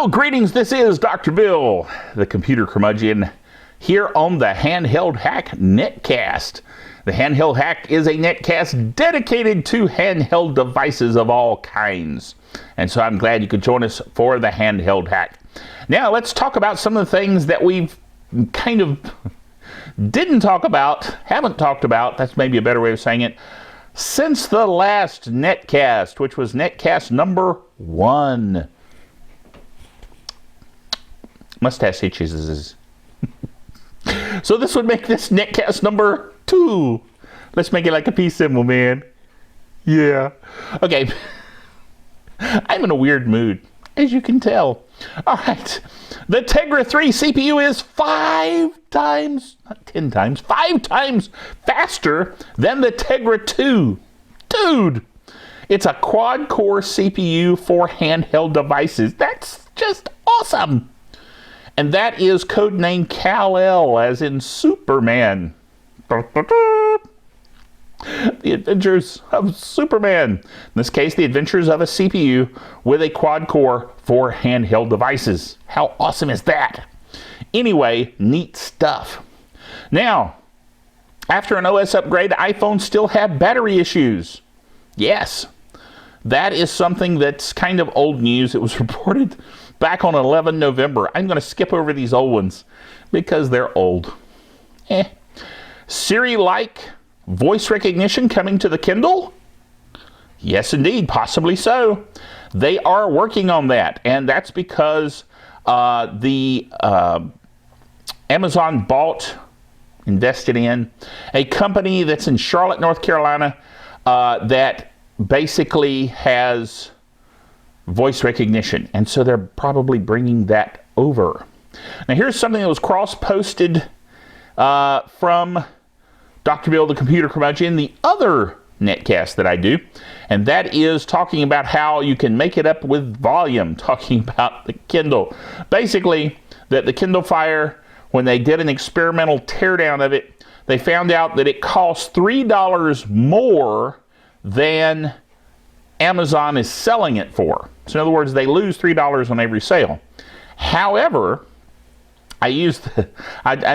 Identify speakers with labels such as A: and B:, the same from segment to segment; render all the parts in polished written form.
A: Well, greetings. This is Dr. Bill, the computer curmudgeon, here on the Handheld Hack Netcast. The Handheld Hack is a netcast dedicated to handheld devices of all kinds. And so I'm glad you could join us for the Handheld Hack. Now, let's talk about some of the things that we've kind of haven't talked about, that's maybe a better way of saying it, since the last netcast, which was netcast number 1. Mustache itches. So this would make this netcast number 2. Let's make it like a peace symbol, man. Yeah. Okay. I'm in a weird mood, as you can tell. All right. The Tegra 3 CPU is 5 times faster than the Tegra 2. Dude, it's a quad-core CPU for handheld devices. That's just awesome. And that is codenamed Kal-El, as in Superman. The Adventures of Superman. In this case, the adventures of a CPU with a quad core for handheld devices. How awesome is that? Anyway, neat stuff. Now, after an OS upgrade, iPhones still have battery issues. Yes, that is something that's kind of old news. It was reported back on 11 November. I'm going to skip over these old ones because they're old. Siri-like voice recognition coming to the Kindle? Yes, indeed, possibly so. They are working on that, and that's because Amazon invested in a company that's in Charlotte, North Carolina, that basically has voice recognition, and so they're probably bringing that over. Now, here's something that was cross-posted from Dr. Bill, the computer curmudgeon, the other netcast that I do, and that is talking about how you can make it up with volume, talking about the Kindle. Basically, that the Kindle Fire, when they did an experimental teardown of it, they found out that it costs $3 more than Amazon is selling it for. So in other words, they lose $3 on every sale. However, I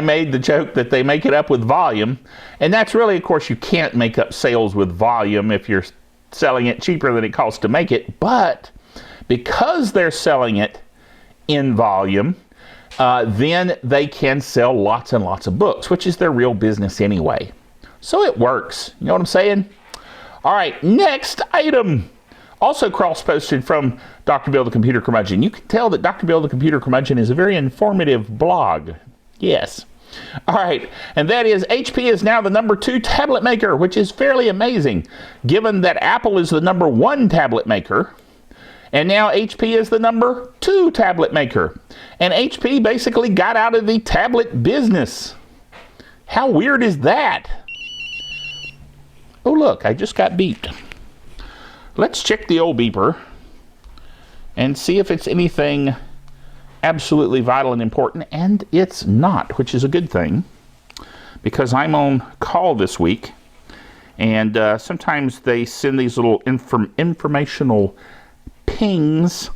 A: made the joke that they make it up with volume, and that's really, of course, you can't make up sales with volume if you're selling it cheaper than it costs to make it, but because they're selling it in volume, then they can sell lots and lots of books, which is their real business anyway. So it works. You know what I'm saying? All right, next item. Also cross-posted from Dr. Bill the Computer Curmudgeon. You can tell that Dr. Bill the Computer Curmudgeon is a very informative blog. Yes. All right, and that is HP is now the number 2 tablet maker, which is fairly amazing, given that Apple is the number 1 tablet maker, and now HP is the number 2 tablet maker. And HP basically got out of the tablet business. How weird is that? Oh, look, I just got beeped. Let's check the old beeper and see if it's anything absolutely vital and important, and it's not, which is a good thing, because I'm on call this week, and sometimes they send these little informational pings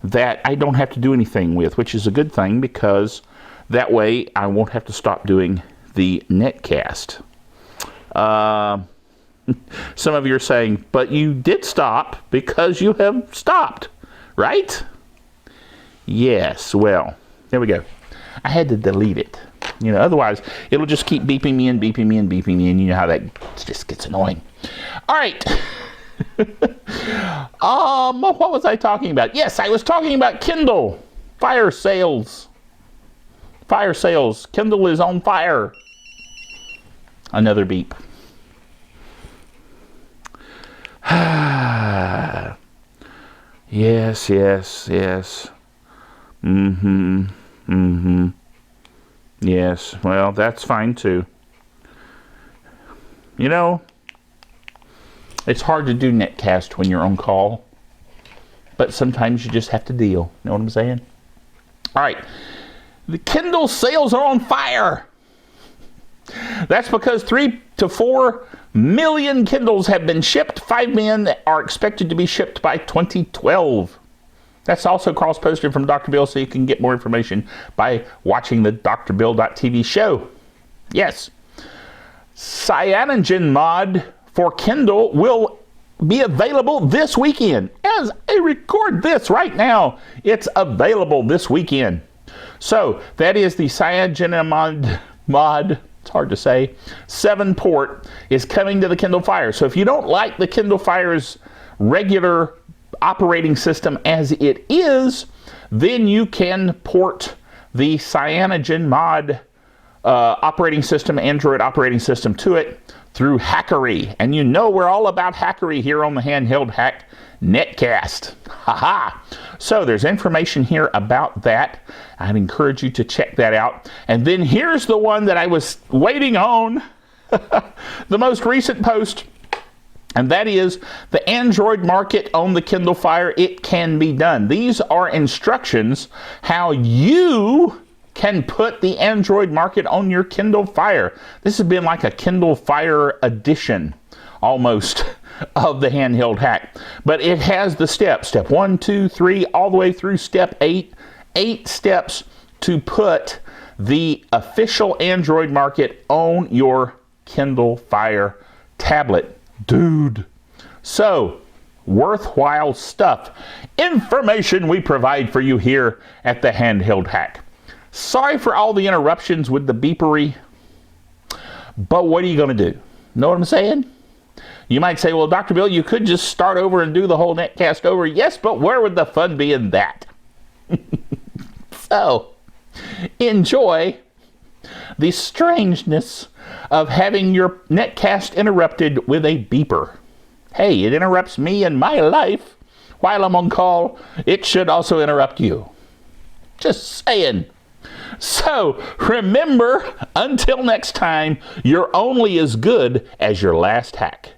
A: that I don't have to do anything with, which is a good thing, because that way I won't have to stop doing the netcast. Some of you are saying, but you did stop because you have stopped, right? Yes, well, there we go. I had to delete it. You know, otherwise it'll just keep beeping me and beeping me and beeping me, and you know how that just gets annoying. All right. What was I talking about? Yes, I was talking about Kindle. Fire sales. Fire sales. Kindle is on fire. Another beep. Yes. Yes, well, that's fine too. You know, it's hard to do netcast when you're on call, but sometimes you just have to deal. You know what I'm saying? All right, the Kindle sales are on fire. That's because 3 to 4 million Kindles have been shipped. 5 million are expected to be shipped by 2012. That's also cross-posted from Dr. Bill, so you can get more information by watching the drbill.tv show. Yes. Cyanogen mod for Kindle will be available this weekend. As I record this right now, it's available this weekend. So that is the cyanogen mod, it's hard to say, 7 port is coming to the Kindle Fire. So if you don't like the Kindle Fire's regular operating system as it is, then you can port the cyanogen mod operating system, Android operating system, to it through Hackery. And you know we're all about Hackery here on the Handheld Hack Netcast. Haha. So there's information here about that. I'd encourage you to check that out. And then here's the one that I was waiting on, the most recent post, and that is the Android market on the Kindle Fire. It can be done. These are instructions how you can put the Android market on your Kindle Fire. This has been like a Kindle Fire edition almost of the Handheld Hack. But it has the steps, step 1, 2, 3, all the way through step 8. 8 steps to put the official Android market on your Kindle Fire tablet. Dude. So, worthwhile stuff. Information we provide for you here at the Handheld Hack. Sorry for all the interruptions with the beepery, but what are you going to do? Know what I'm saying? You might say, well, Dr. Bill, you could just start over and do the whole netcast over. Yes, but where would the fun be in that? So, enjoy the strangeness of having your netcast interrupted with a beeper. Hey, it interrupts me in my life while I'm on call. It should also interrupt you. Just saying. So, remember, until next time, you're only as good as your last hack.